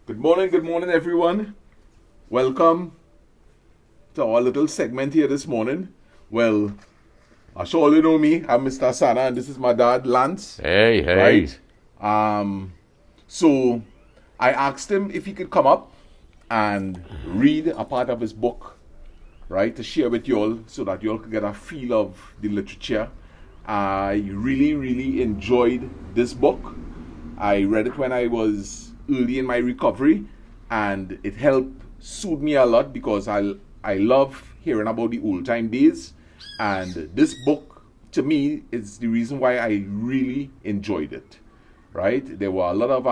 Good morning, everyone. Welcome to our little segment here this morning. Well, I'm sure all you know me. I'm Mr. Sana, and this is my dad, Lance. Hey. Right? So I asked him if he could come up and read a part of his book, right, to share with you all so that you all could get a feel of the literature. I really enjoyed this book. I read it when I was early in my recovery, and it helped soothe me a lot because I love hearing about the old time days, and this book to me is the reason why I really enjoyed it. Right? There were a lot of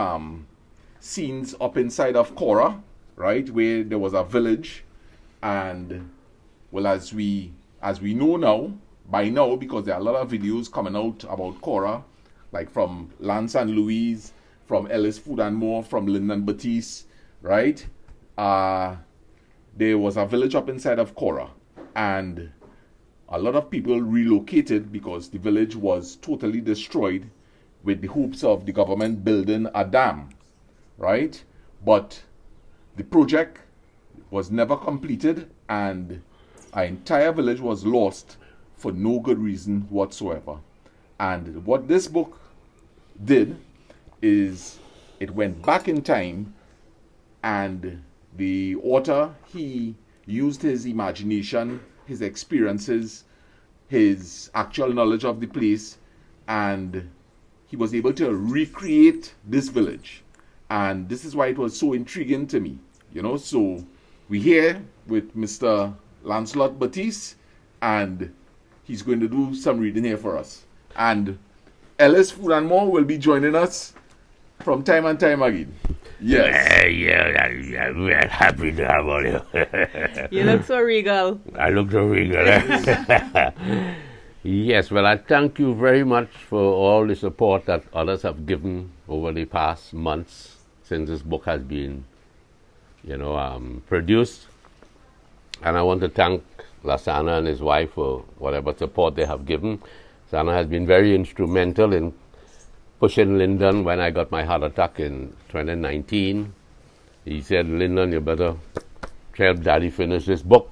scenes up inside of Korra, right, where there was a village, and well, as we know now, by now, because there are a lot of videos coming out about Korra, like from Lance and Louise, from Ellis Food and More, from Lyndon Batiste, right? There was a village up inside of Korra, and a lot of people relocated because the village was totally destroyed with the hopes of the government building a dam, right? But the project was never completed, and our entire village was lost for no good reason whatsoever. And what this book did is it went back in time, and the author, he used his imagination, his experiences, his actual knowledge of the place, and he was able to recreate this village. And this is why it was so intriguing to me. So we're here with Mr. Lancelot Batiste, and he's going to do some reading here for us. And Ellis Food and More will be joining us from time and time again. Yes. Yeah, we're happy to have all you. You look so regal. I look so regal. Yes, well, I thank you very much for all the support that others have given over the past months since this book has been, produced. And I want to thank Lasana and his wife for whatever support they have given. Sana has been very instrumental in pushing Lyndon when I got my heart attack in 2019. He said, Lyndon, you better help Daddy finish this book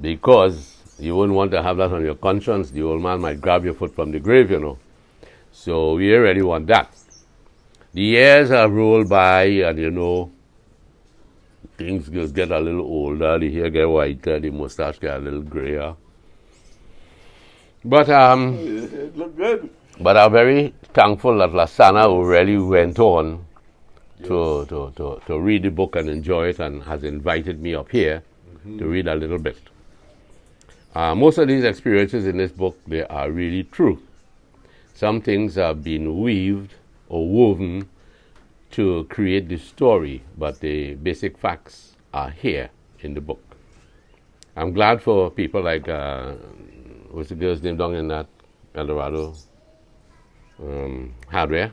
because you wouldn't want to have that on your conscience. The old man might grab your foot from the grave, So we already want that. The years have rolled by, and things just get a little older. The hair get whiter, the mustache get a little grayer. But It looked good. But I'm very thankful that Lasana already went on to read the book and enjoy it, and has invited me up here to read a little bit. Most of these experiences in this book, they are really true. Some things have been weaved or woven to create the story, but the basic facts are here in the book. I'm glad for people like, what's the girl's name down in that Eldorado hardware?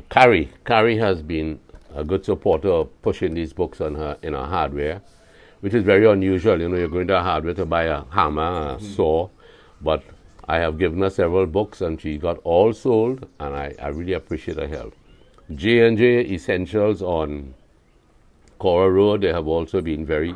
Carrie. Carrie has been a good supporter of pushing these books in her hardware, which is very unusual. You're going to a hardware to buy a hammer, a saw, but I have given her several books and she got all sold, and I really appreciate her help. J&J Essentials on Korra Road, they have also been very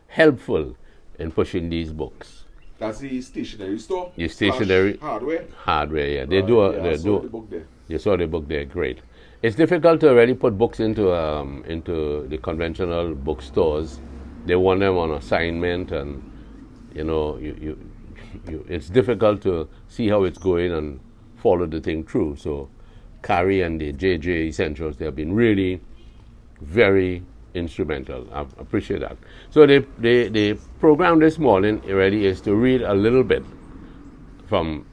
helpful in pushing these books. That's the stationery store. The stationery hardware. Hardware, yeah. I saw the book there. You saw the book there, great. It's difficult to really put books into the conventional bookstores. They want them on assignment, and it's difficult to see how it's going and follow the thing through. So Carrie and the JJ Essentials, they have been really very instrumental. I appreciate that. So the program this morning really is to read a little bit from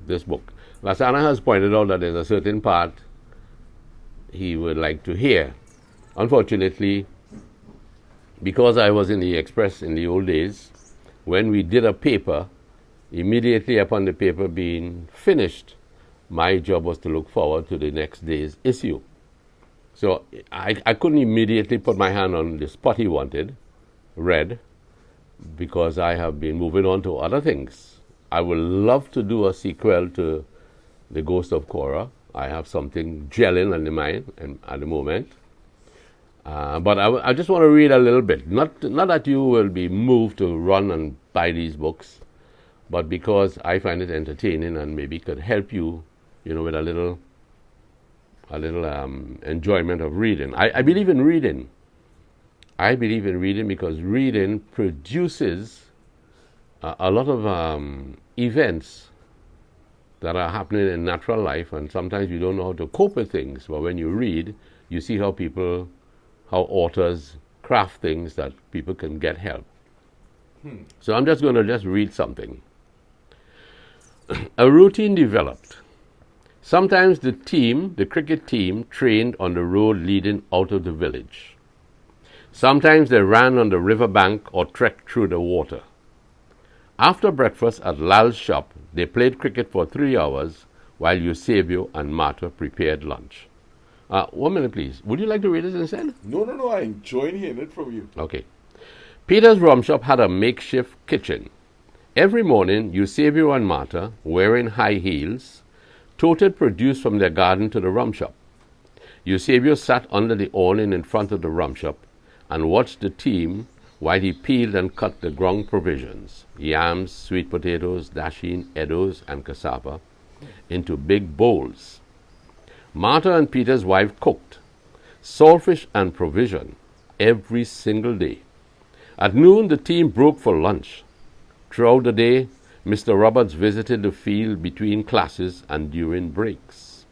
this book. Lasana has pointed out that there's a certain part he would like to hear. Unfortunately, because I was in the Express in the old days, when we did a paper, immediately upon the paper being finished, my job was to look forward to the next day's issue. So I couldn't immediately put my hand on the spot he wanted, read, because I have been moving on to other things. I would love to do a sequel to The Ghost of Korra. I have something gelling in the mind at the moment. But I just want to read a little bit. Not that you will be moved to run and buy these books, but because I find it entertaining and maybe could help you, with a little enjoyment of reading. I believe in reading. I believe in reading because reading produces a lot of events that are happening in natural life, and sometimes you don't know how to cope with things. But when you read, you see how authors craft things that people can get help. So I'm just going to read something. A routine developed. Sometimes the cricket team trained on the road leading out of the village. Sometimes they ran on the river bank or trekked through the water. After breakfast at Lal's shop, they played cricket for 3 hours while Eusebio and Marta prepared lunch. 1 minute, please. Would you like to read it instead? No. I enjoy hearing it from you. Okay. Peter's rum shop had a makeshift kitchen. Every morning, Eusebio and Marta, wearing high heels, toted produce from their garden to the rum shop. Eusebio sat under the awning in front of the rum shop and watched the team while he peeled and cut the ground provisions, yams, sweet potatoes, dasheen, eddos, and cassava, into big bowls. Marta and Peter's wife cooked saltfish and provision every single day. At noon, the team broke for lunch. Throughout the day, Mr. Roberts visited the field between classes and during breaks.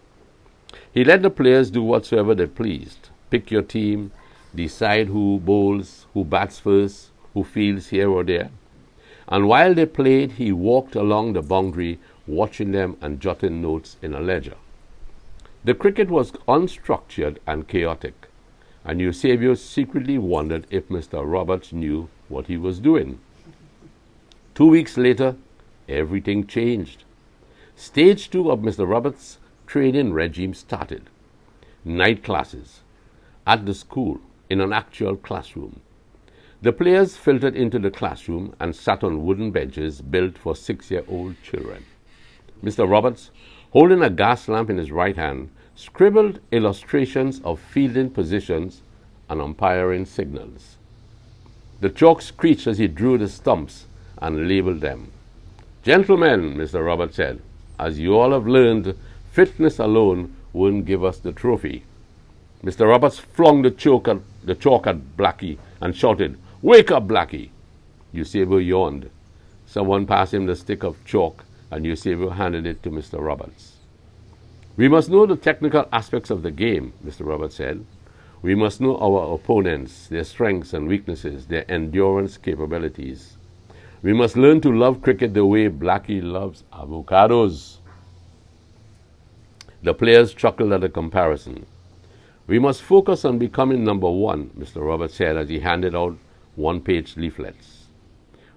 He let the players do whatsoever they pleased. Pick your team, decide who bowls, who bats first, who fields here or there. And while they played, he walked along the boundary, watching them and jotting notes in a ledger. The cricket was unstructured and chaotic, and Eusebio secretly wondered if Mr. Roberts knew what he was doing. 2 weeks later, everything changed. Stage 2 of Mr. Roberts' training regime started. Night classes at the school in an actual classroom. The players filtered into the classroom and sat on wooden benches built for 6-year-old children. Mr. Roberts, holding a gas lamp in his right hand, scribbled illustrations of fielding positions and umpiring signals. The chalk screeched as he drew the stumps and labeled them. Gentlemen, Mr. Roberts said, as you all have learned, fitness alone won't give us the trophy. Mr. Roberts flung the chalk at Blackie and shouted, "Wake up, Blackie!" Eusebio yawned. Someone passed him the stick of chalk, and Eusebio handed it to Mr. Roberts. We must know the technical aspects of the game, Mr. Roberts said. We must know our opponents, their strengths and weaknesses, their endurance capabilities. We must learn to love cricket the way Blackie loves avocados. The players chuckled at the comparison. We must focus on becoming number one, Mr. Roberts said as he handed out one-page leaflets.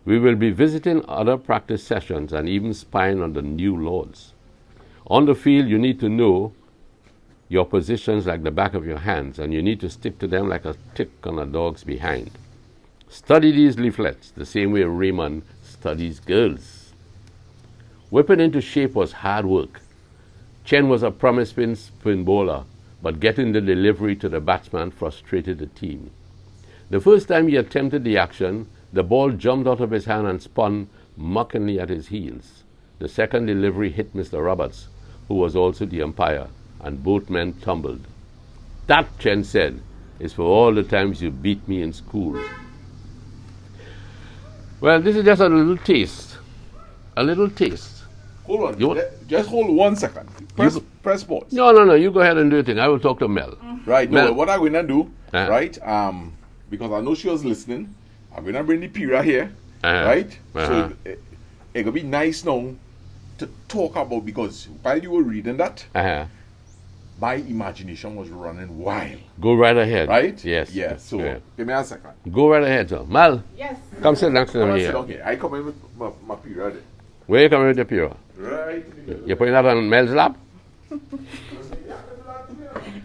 We will be visiting other practice sessions and even spying on the new lords. On the field, you need to know your positions like the back of your hands, and you need to stick to them like a tick on a dog's behind. Study these leaflets the same way Raymond studies girls. Whipping into shape was hard work. Chen was a promise spin bowler, but getting the delivery to the batsman frustrated the team. The first time he attempted the action, the ball jumped out of his hand and spun mockingly at his heels. The second delivery hit Mr. Roberts, who was also the umpire, and both men tumbled. That, Chen said, is for all the times you beat me in school. Well, this is just a little taste. A little tast. Hold on. Just hold 1 second. Press pause. No. You go ahead and do your thing. I will talk to Mel. Right. Mel. No, what I'm going to do, right, because I know she was listening, I'm going to bring the Pira here, right? So it will be nice now to talk about, because while you were reading that, my imagination was running wild. Go right ahead. Right? Yes. Yeah. So, give me a second. Go right ahead, sir. Mal. Yes. Come sit next to me here. Okay. I come in with my Pira there. Where you coming with the Pura? Right. You're putting that on Mel's lap?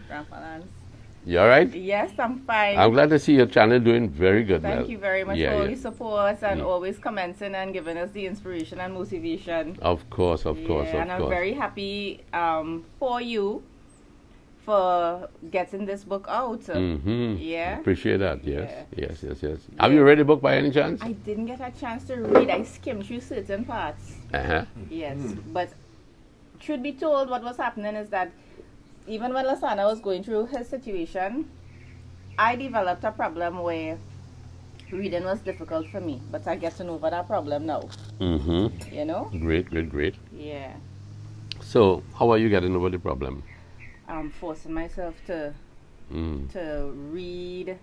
Grandfather's. You all right? Yes, I'm fine. I'm glad to see your channel doing very good. Thank Mel. you very much Yeah, for all yeah. your support and always commenting and giving us the inspiration and motivation. Of course, of course, And of I'm course. very happy for you for getting this book out. Yeah. Appreciate that. Yes, Yeah. yes. Have you read the book by any chance? I didn't get a chance to read. I skimmed through certain parts. Uh-huh. Yes, but truth be told, what was happening is that even when Lasana was going through his situation, I developed a problem where reading was difficult for me. But I getting over that problem now. You know? Great. Yeah. So, how are you getting over the problem? I'm forcing myself to read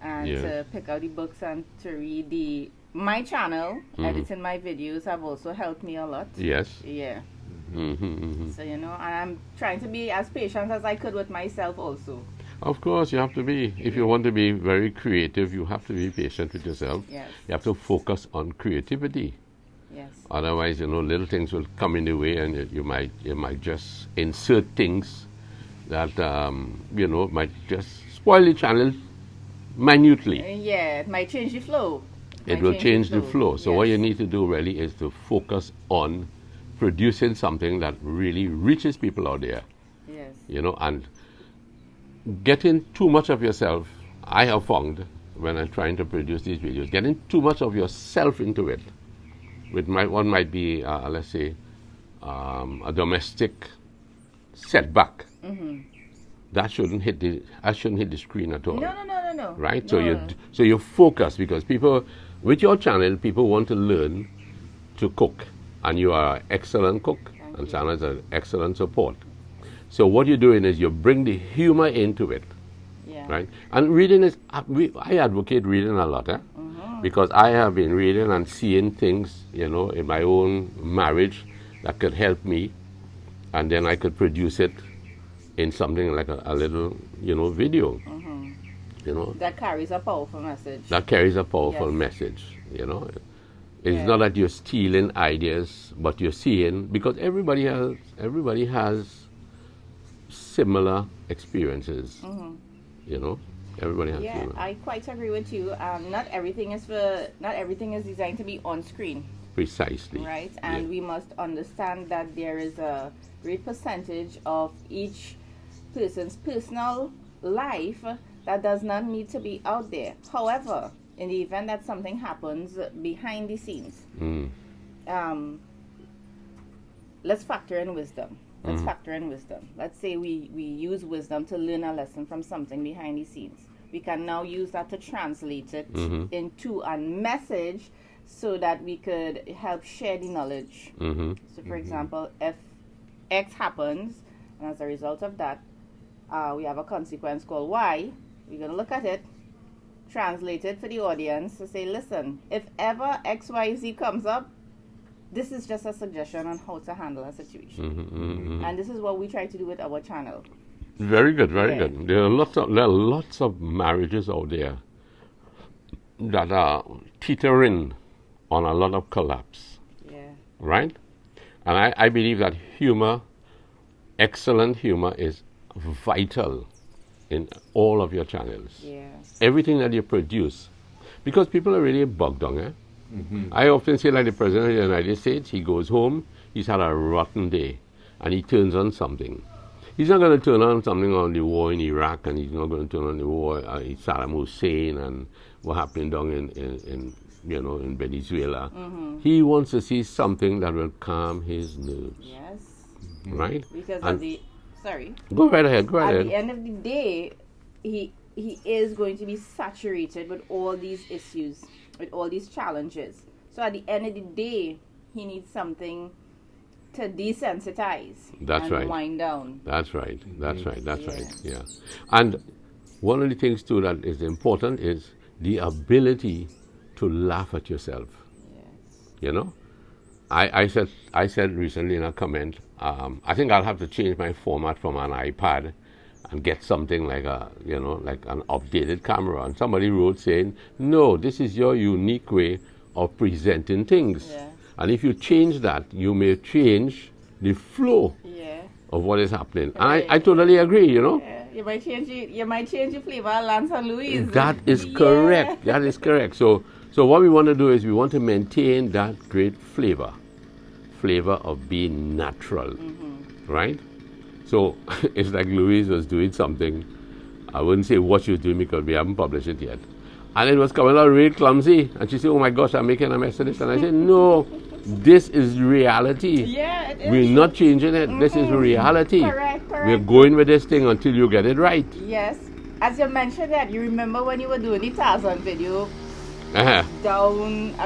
and Yeah. to pick out the books and to read my channel, editing my videos have also helped me a lot. Yes. Yeah. Mm-hmm. So, you know, and I'm trying to be as patient as I could with myself also. Of course, you have to be. If you want to be very creative, you have to be patient with yourself. Yes. You have to focus on creativity. Yes. Otherwise, you know, little things will come in the way, and you might just insert things that you know might just spoil the channel minutely. Yeah, it might change the flow. It will change the flow. So what you need to do really is to focus on producing something that really reaches people out there. Yes. You know, and getting too much of yourself, I have found when I'm trying to produce these videos, getting too much of yourself into it, one might be, let's say, a domestic setback. That shouldn't hit the screen at all. No. Right? No. So you focus, because people, with your channel, people want to learn to cook, and you are an excellent cook, and Sana is an excellent support. So what you're doing is you bring the humor into it, Yeah. right? And reading is, I advocate reading a lot, because I have been reading and seeing things, you know, in my own marriage that could help me, and then I could produce it in something like a little, you know, video, you know. That carries a powerful message. That carries a powerful Yes. message, you know. It's Yeah. not that you're stealing ideas, but you're seeing, because everybody has similar experiences, you know. Everybody has Yeah, similar. I quite agree with you. Not everything is designed to be on screen, Precisely. right? And Yeah. we must understand that there is a great percentage of each person's personal life that does not need to be out there. However, in the event that something happens behind the scenes, let's factor in wisdom. Let's say we use wisdom to learn a lesson from something behind the scenes. We can now use that to translate it into a message so that we could help share the knowledge. So, for example, if X happens, and as a result of that, we have a consequence called Y, we're going to look at it, translate it for the audience to say, listen, if ever XYZ comes up, this is just a suggestion on how to handle a situation. And this is what we try to do with our channel. Very good, very Yeah. good. There are lots of marriages out there that are teetering on a lot of collapse, Yeah. right? And I believe that humor, excellent humor, is vital in all of your channels. Yeah. Everything that you produce, because people are really bugged on it. I often say, like the President of the United States, he goes home, he's had a rotten day, and he turns on something. He's not going to turn on something on the war in Iraq, and he's not going to turn on the war in Saddam Hussein and what happened down in you know, in Venezuela. He wants to see something that will calm his nerves, Yes. right? Because And sorry. go right ahead, go At ahead. the end of the day, he is going to be saturated with all these issues, with all these challenges. So at the end of the day, he needs something to desensitize That's and right. wind down. That's right. That's Yeah. right. Yeah. And one of the things too that is important is the ability to laugh at yourself. Yes. You know, I said recently in a comment, I think I'll have to change my format from an iPad and get something like like an updated camera. And somebody wrote saying, no, this is your unique way of presenting things. Yeah. And if you change that, you may change the flow Yeah. of what is happening. And Right. I totally agree, you know. You might change your flavor, Lance and Louise. That is Yeah. correct. That is correct. So what we want to do is we want to maintain that great flavor of being natural, right? So it's like Louise was doing something. I wouldn't say what she was doing because we haven't published it yet. And it was coming out really clumsy. And she said, oh my gosh, I'm making a mess of this. And I said, no, this is reality. Yeah, it is. We're not changing it. This is reality. Correct. We're going with this thing until you get it right. Yes. As you mentioned that, you remember when you were doing the Tarzan video down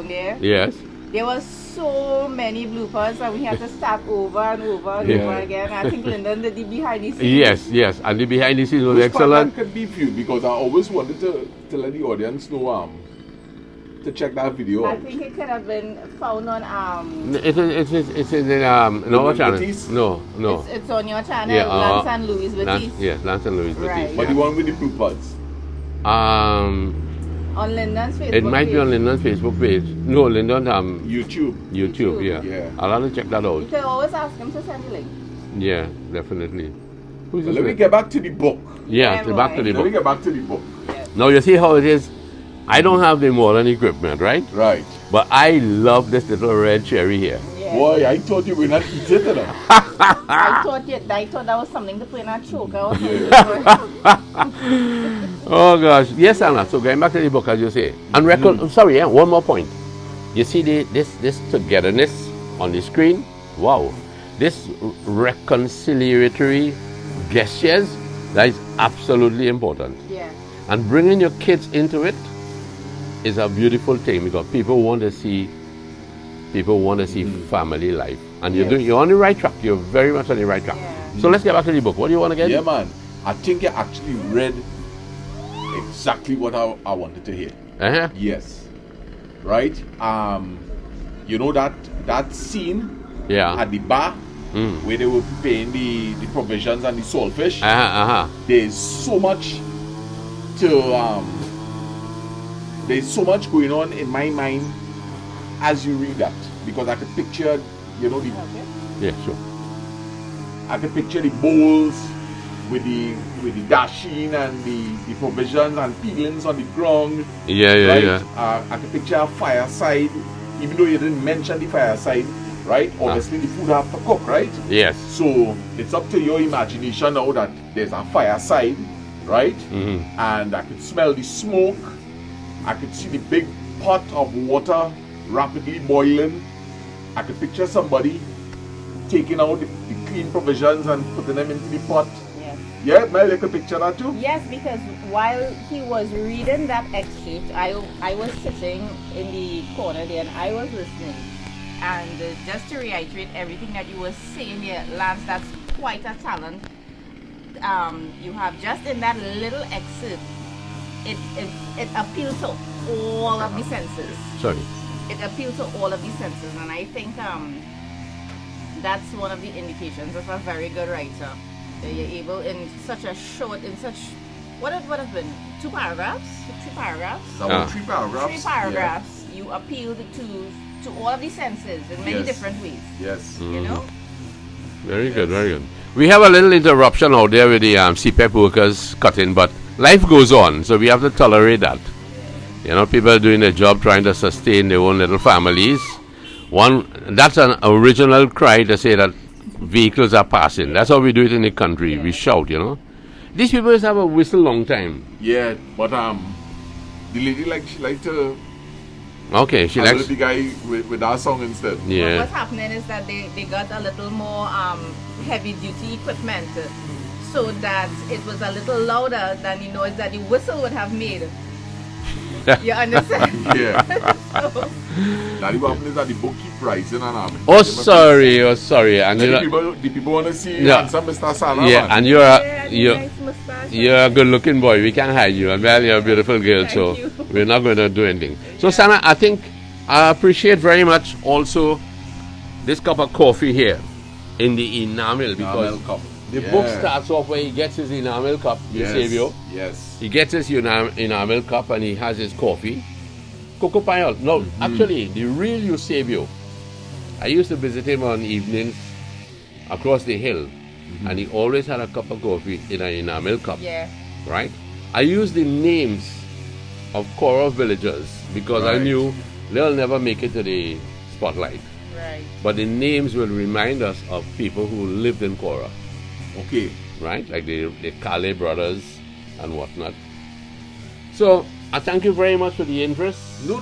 there? Yes. There was so many bloopers and we had to start over and over and over again. I think Lyndon did the behind the scenes. Yes. And the behind the scenes was Which excellent. part could be viewed because I always wanted to let the audience know to check that video I out. think it could have been found on It's in our channel. Batiste? No. It's on your channel, Yeah, Lance and Louise Lance, Batiste. Lance and Louise Right. Batiste. But the one with the bloopers. On Lyndon's Facebook It might page. be on Lyndon's Facebook page. No, Lyndon YouTube. YouTube, yeah. Yeah. I'll have to check that You out. can always ask him to send the link. Yeah, definitely. Who's But this let me with? get back to the book. Yeah, Yeah, back to the Let me book. get back to the book. Now you see how it is. I don't have the modern equipment, right? Right. But I love this little red cherry here. Yeah. Boy, I thought you were not eat it enough. I thought that was something to put in a choker or something. Oh gosh, yes, Anna. So going back to the book, as you say, and one more point. You see this togetherness on the screen. Wow, this reconciliatory gestures, that is absolutely important. Yeah. And bringing your kids into it is a beautiful thing because people want to see family life, and you're on the right track. You're very much on the right track. Yeah. So let's get back to the book. What do you want to get? Yeah, man. I think you actually read exactly what I wanted to hear. Yes. Right? You know that scene Yeah. at the bar where they were paying the provisions and the saltfish. There's so much going on in my mind as you read that, because I could picture, Yeah, sure. I could picture the bowls with the dashing and the provisions and peelings on the ground. Yeah. I could picture a fireside, even though you didn't mention the fireside, right? Obviously the food have to cook, right? Yes. So it's up to your imagination now that there's a fireside, right? And I could smell the smoke. I could see the big pot of water rapidly boiling. I could picture somebody taking out the clean provisions and putting them into the pot. Yes. Yeah, Mel, you could picture that too? Yes, because while he was reading that excerpt, I was sitting in the corner there and I was listening. And just to reiterate everything that you were saying here, Lance, that's quite a talent. You have just in that little excerpt, it appealed to all of the senses. Sorry. It appealed to all of the senses, and I think that's one of the indications of a very good writer. That you're able in such what have been 2 paragraphs? 3 paragraphs? That was 3 paragraphs. 3 paragraphs. You appealed to all of the senses in many Yes. different ways. Yes. You know? Very good, very good. We have a little interruption out there with the CPEP workers cutting, but life goes on, so we have to tolerate that. People are doing their job trying to sustain their own little families. That's an original cry to say that vehicles are passing. That's how we do it in the country. We shout, These people just have a whistle long time. Yeah, but the lady she liked to Okay, she handle likes. the guy with our song instead. Yeah. What's happening is that they got a little more heavy duty equipment so that it was a little louder than the noise that the whistle would have made. You understand? Yeah. So, Now what happens is that the book keep rising and Oh, sorry. And the people want to see Yeah. handsome Mr. Sana. yeah, man. and yeah, you're nice mustache. you're a good-looking boy. We can't hide you, and well, you're a beautiful girl. Thank So you. we're not going to do anything. So Sana, I think I appreciate very much also this cup of coffee here in the enamel because Enamel cup. the Yeah. book starts off where he gets his enamel cup, Yes. Eusebio. Yes. He gets his enamel cup and he has his coffee. Coco Payol. No, actually, the real Eusebio. I used to visit him on evenings across the hill. and he always had a cup of coffee in an enamel cup. Yeah. Right? I used the names of Korra villagers because I Right. knew they'll never make it to the spotlight. Right. But the names will remind us of people who lived in Korra, Okay. right? Like the Kale brothers and whatnot. So I thank you very much for the interest. No,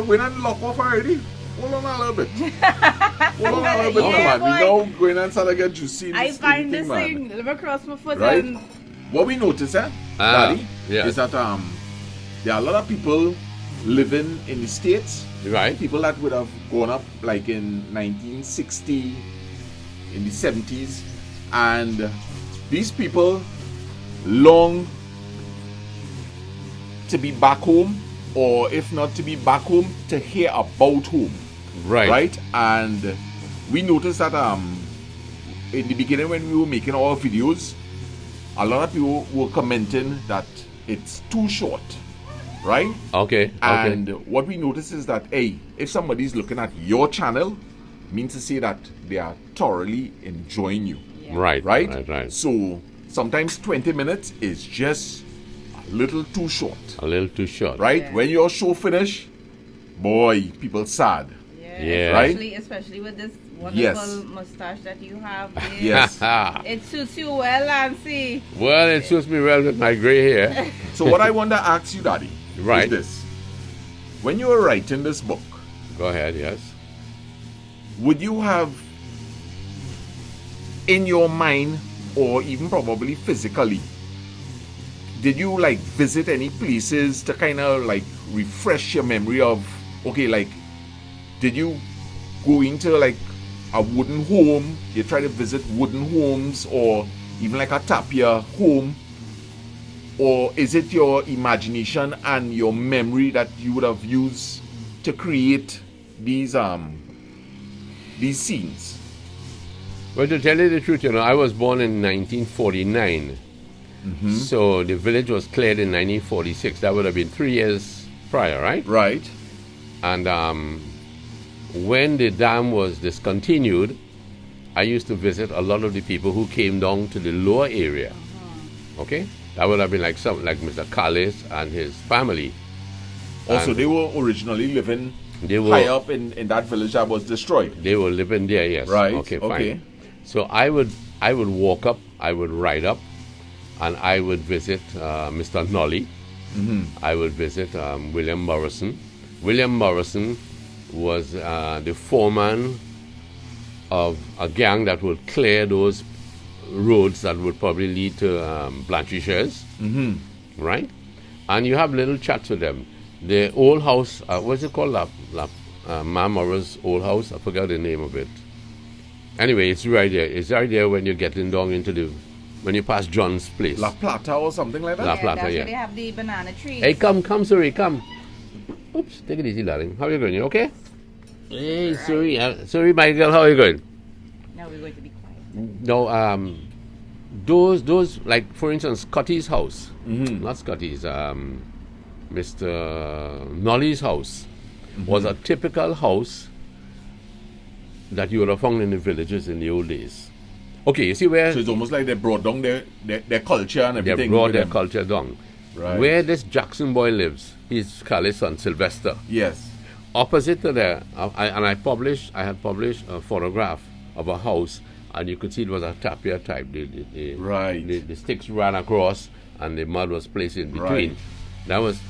we're not lock off already. Hold on a little bit. Hold on a little bit, Yeah, man. We boy. now going and start to get juicy. in I this find this man. thing, let me cross my foot Right? and What we notice, Daddy, yes. is that there are a lot of people living in the States. Right? People that would have grown up like in 1960, in the 70s, and these people long to be back home, or if not to be back home, to hear about home. Right. And we noticed that in the beginning when we were making our videos, a lot of people were commenting that it's too short, right? Okay. And what we notice is that, hey, if somebody's looking at your channel, means to say that they are thoroughly enjoying you, yeah. Right. right? Right. So sometimes 20 minutes is just a little too short, A little too short. right? Yeah. When your show finish, boy, people sad. Yeah. Right? Especially with this wonderful Yes. mustache that you have. There. Yes. It suits you well, Nancy. Well, it suits me well with my gray hair. So what I want to ask you, Daddy, Right. is this. When you were writing this book, Go ahead, yes. would you have in your mind, or even probably physically, did you like visit any places to kind of like refresh your memory of, okay, like, did you go into like a wooden home, you try to visit wooden homes, or even like a tapia home, or is it your imagination and your memory that you would have used to create these scenes? Well, to tell you the truth, I was born in 1949. So the village was cleared in 1946. That would have been 3 years prior, right? Right. And when the dam was discontinued, I used to visit a lot of the people who came down to the lower area. Okay? That would have been like Mr. Callis and his family. Also, And they were originally living They were high up in that village that was destroyed. They were living there, yes. Right. Okay, fine. Okay. So I would walk up, I would ride up, and I would visit Mr. Nolly. I would visit William Morrison. William Morrison was the foreman of a gang that would clear those roads that would probably lead to Blanchisseuse. Right? And you have little chats with them. The old house, what's it called? Ma Morris' old house. I forgot the name of it. Anyway, it's right there. It's right there when you're getting down into when you pass John's place. La Plata or something like that? La Plata, That's yeah. where they have the banana trees. Hey, come, Suri, come. Oops, take it easy, darling. How are you going? You okay? Hey, Suri, Suri, my girl, how are you going? Now we're going to be quiet. No, those like for instance, Scotty's house, not Scotty's, Mr. Nolly's house was a typical house that you would have found in the villages in the old days. Okay, you see where So it's almost like they brought down their culture and they everything. brought with their them. culture down. Right. Where this Jackson boy lives, he's Callis' son, Sylvester. Yes. Opposite to there, I had published a photograph of a house, and you could see it was a tapia type. Right. The sticks ran across, and the mud was placed in between. Right.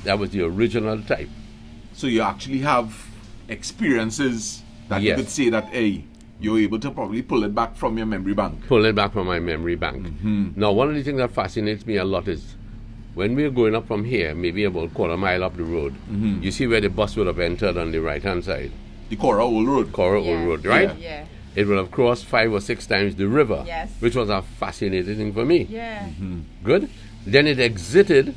That was the original type. So you actually have experiences that Yes. you could say that, hey, you're able to probably pull it back from your memory bank. Pull it back from my memory bank. Now, one of the things that fascinates me a lot is when we're going up from here, maybe about a quarter mile up the road, you see where the bus would have entered on the right-hand side, The Korra Old Road. Korra Old Road, right? Yeah. It would have crossed 5 or 6 times the river, Yes. which was a fascinating thing for me. Yeah. Good. Then it exited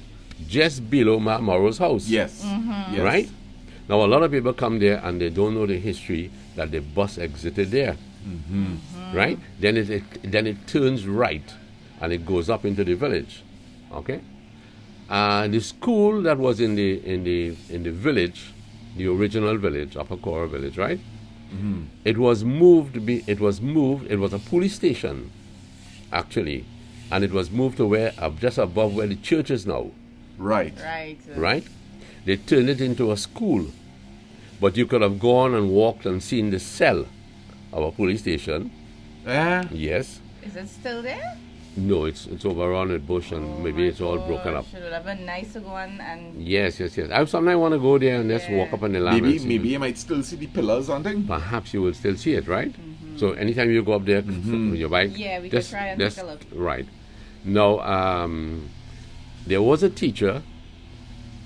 just below Ma Morrow's house. Yes. Yes. Right? Now, a lot of people come there and they don't know the history that the bus exited there. Right? Then it turns right and it goes up into the village. Okay? The school that was in the village, the original village, Upper Korra village, right? It was moved. It was a police station, actually, and it was moved to where just above where the church is now. Right. Right. Right? They turned it into a school. But you could have gone and walked and seen the cell of a police station. Yeah. Yes. Is it still there? No, it's overrun with bush and maybe it's all broken up. It would have been nice to go on and... Yes. I sometimes want to go there and just walk up on the land. Maybe you might still see the pillars and things. Perhaps you will still see it, right? So anytime you go up there with your bike, Yeah, we could try and take a look. Right. Now, there was a teacher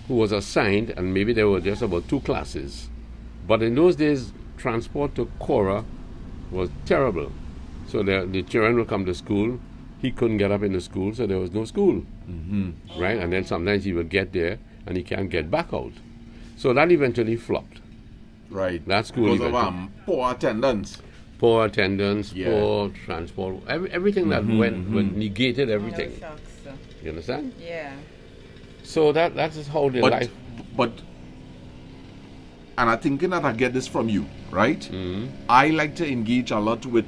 who was assigned, and maybe there were just about 2 classes. But in those days, transport to Korra was terrible. So the children would come to school. He couldn't get up in the school, so there was no school. Right? And then sometimes he would get there, and he can't get back out. So that eventually flopped. Right. That school because of poor attendance. Poor attendance, poor transport, everything that went negated everything. No shucks. You understand? Yeah. So that is how the life. But, and I'm thinking that I get this from you, right? I like to engage a lot with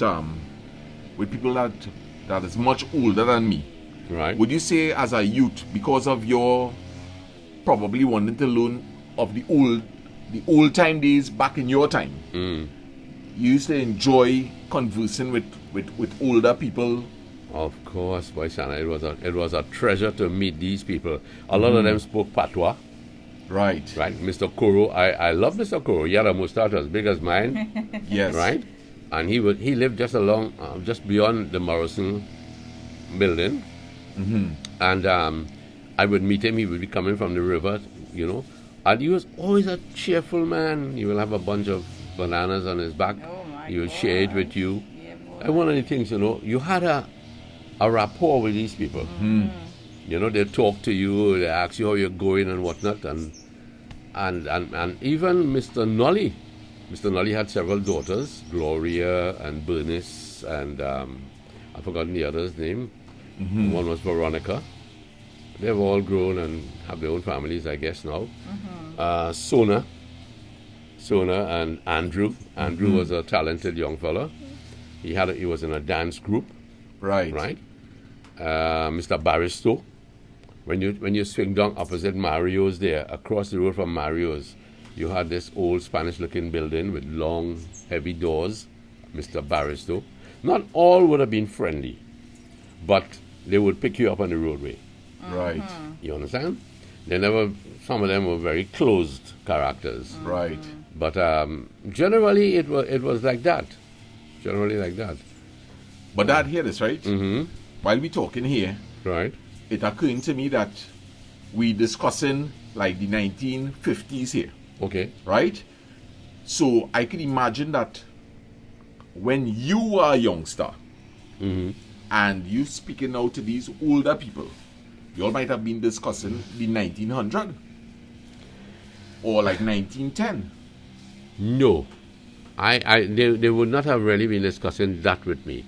people that is much older than me. Right. Would you say as a youth, because of your probably wanting to learn of the old time days back in your time, you used to enjoy conversing with older people? Of course, boy, Shanna, it was a treasure to meet these people. A lot of them spoke patois. Right. Right. Mr. Korra, I love Mr. Korra. He had a mustache as big as mine. Yes. Right. And he lived just just beyond the Morrison building. And I would meet him. He would be coming from the river, and he was always a cheerful man. He will have a bunch of bananas on his back. Oh my He will share it with you. Yeah, boy. And one of the things, you had a rapport with these people. They talk to you, they ask you how you're going and whatnot, and even Mr. Nolly. Mr. Nolly had several daughters, Gloria and Bernice, and I've forgotten the other's name. One was Veronica. They've all grown and have their own families, I guess, now. Sona and Andrew. Andrew was a talented young fella. He was in a dance group. Right. Right. Mr. Barristo. When you swing down opposite Mario's there, across the road from Mario's, you had this old Spanish-looking building with long, heavy doors. Mr. Barristo. Not all would have been friendly, but they would pick you up on the roadway. Right. You understand? Some of them were very closed characters. Right. But generally, it was like that. Generally like that. But Dad, hear this, right? While we talking here, Right. it occurring to me that we discussing like the 1950s here, Okay. right? So I can imagine that when you were a youngster and you speaking out to these older people, you all might have been discussing the 1900 or like 1910. No. They would not have really been discussing that with me.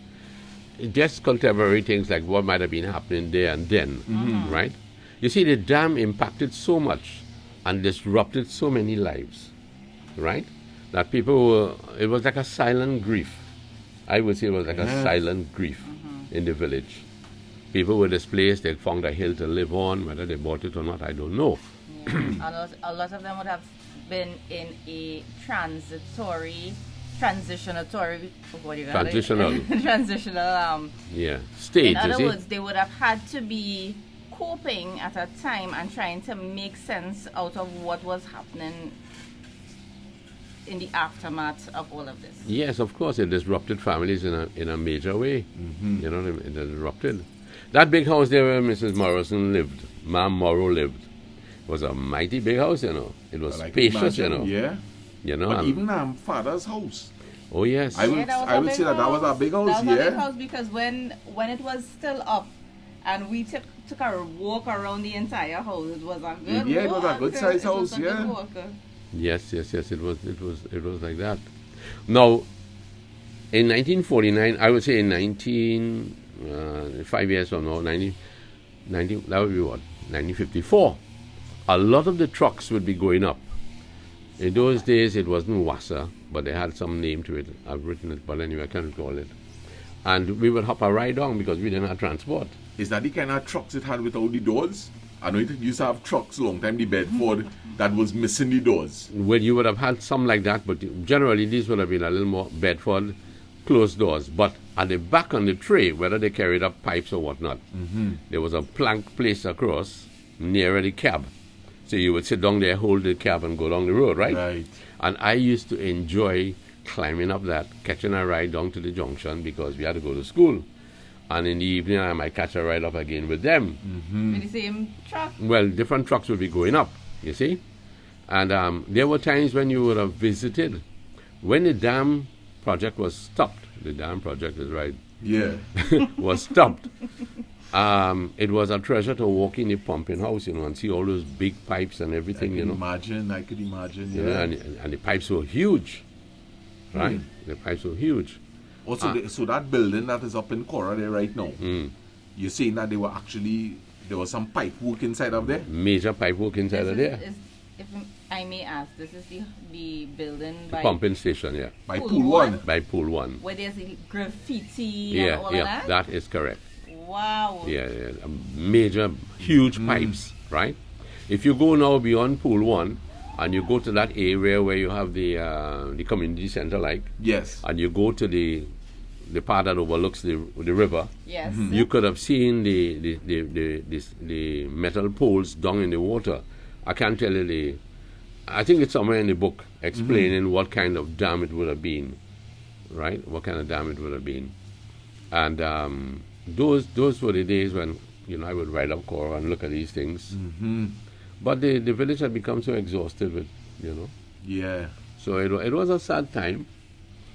Just contemporary things like what might have been happening there and then, right? You see, the dam impacted so much and disrupted so many lives, right? That it was like a silent grief. I would say it was like a silent grief in the village. People were displaced, they found a hill to live on, whether they bought it or not, I don't know. A lot of them would have been in a transitional stage. In other words, they would have had to be coping at a time and trying to make sense out of what was happening in the aftermath of all of this. Yes, of course, it disrupted families in a major way. It disrupted. That big house there where Mrs. Morrison lived, Ma'am Morrow lived, was a mighty big house, It was spacious, Yeah. But and even Father's house. oh yes. I would say that was a big house, That was a big house because when it was still up and we took a walk around the entire house, it was a good Yeah, it was a good size It was house, a good yeah. walk. Yes, it was like that. Now, in 1949, I would say in 5 years from now, 90, that would be what? 1954. A lot of the trucks would be going up. In those days, it wasn't Wassa, but they had some name to it. I've written it, but anyway, I can't recall it. And we would hop a ride on because we didn't have transport. Is that the kind of trucks it had without the doors? I know it used to have trucks long time, the Bedford, that was missing the doors. Well, you would have had some like that, but generally these would have been a little more Bedford, closed doors. But at the back on the tray, whether they carried up pipes or whatnot, there was a plank placed across nearer the cab. So you would sit down there, hold the cab, and go down the road, right? Right. And I used to enjoy climbing up that, catching a ride down to the junction because we had to go to school. And in the evening, I might catch a ride up again with them. With the same truck? Well, different trucks would be going up, you see. And there were times when you would have visited. When the dam project was stopped, the dam project is right, Yeah. was stopped. It was a treasure to walk in the pumping house, and see all those big pipes and everything, I could imagine, You know, and the pipes were huge, right? The pipes were huge. Also, so that building that is up in Korra there right now, you're saying that there was some pipe work inside of there? Major pipe work inside of there. If I may ask, this is the building by Pumping station, yeah. By Pool Pool one? 1? By Pool 1. where there's the graffiti Yeah, and all yeah, of that? that is correct. Wow. Yeah, major, huge pipes, right? If you go now beyond Pool 1 and you go to that area where you have the community center, like, Yes. and you go to the part that overlooks the river, Yes. you could have seen the metal poles down in the water. I can't tell you I think it's somewhere in the book explaining what kind of dam it would have been, right? What kind of dam it would have been. And those were the days when, I would ride up Korra and look at these things. But the village had become so exhausted with, Yeah. So it was a sad time.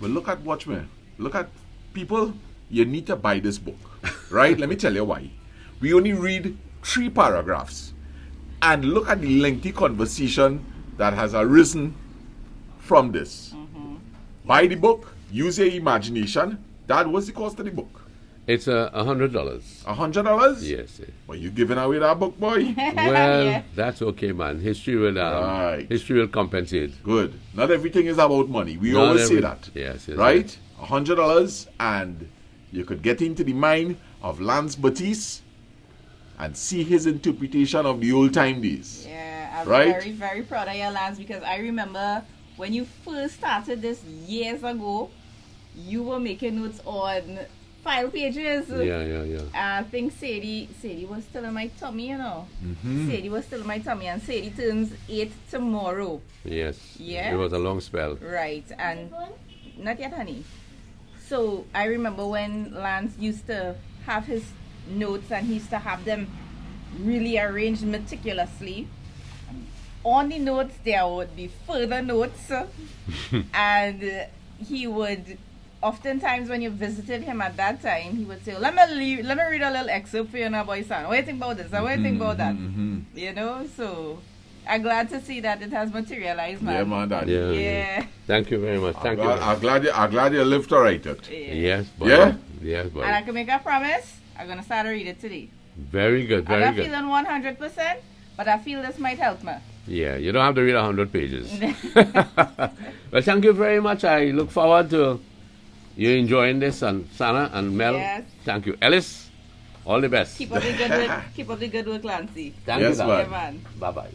But look at Watchmen. Look at people. You need to buy this book, right? Let me tell you why. We only read 3 paragraphs, and look at the lengthy conversation that has arisen from this. Buy the book. Use your imagination. That was the cost of the book. It's $100. $100? Yes. Well, you giving away that book, boy? Well, Yeah. that's okay, man. History will compensate. Good. Not everything is about money. We Not always say every- that. Yes. Right? $100, and you could get into the mind of Lance Batiste and see his interpretation of the old time days. Yeah, I'm Right? very, very proud of you, Lance, because I remember when you first started this years ago, you were making notes on file pages. Yeah. I think Sadie was still in my tummy, Sadie was still in my tummy, and Sadie turns 8 tomorrow. Yes. Yeah? It was a long spell. Right, and not yet, honey. So I remember when Lance used to have his notes, and he used to have them really arranged meticulously. On the notes, there would be further notes, and he would. Oftentimes, when you visited him at that time, he would say, let me read a little excerpt for you now, boy, son. What do you think about this? What do you think about that? So I'm glad to see that it has materialized, man. Yeah, man, Daddy. Yeah. Thank you very much. Thank you. I'm glad you lived to write it. Yes, boy. Yeah? Yes, boy. And I can make a promise. I'm going to start to read it today. Very good, I'm very not good. feeling 100%, but I feel this might help me. Yeah, you don't have to read 100 pages. Well, thank you very much. I look forward to you enjoying this, and Sana and Mel. Yes. Thank you. Ellis, all the best. Keep up the good work, Lancy. Thank Yes, you. man. Yeah, man. Bye-bye.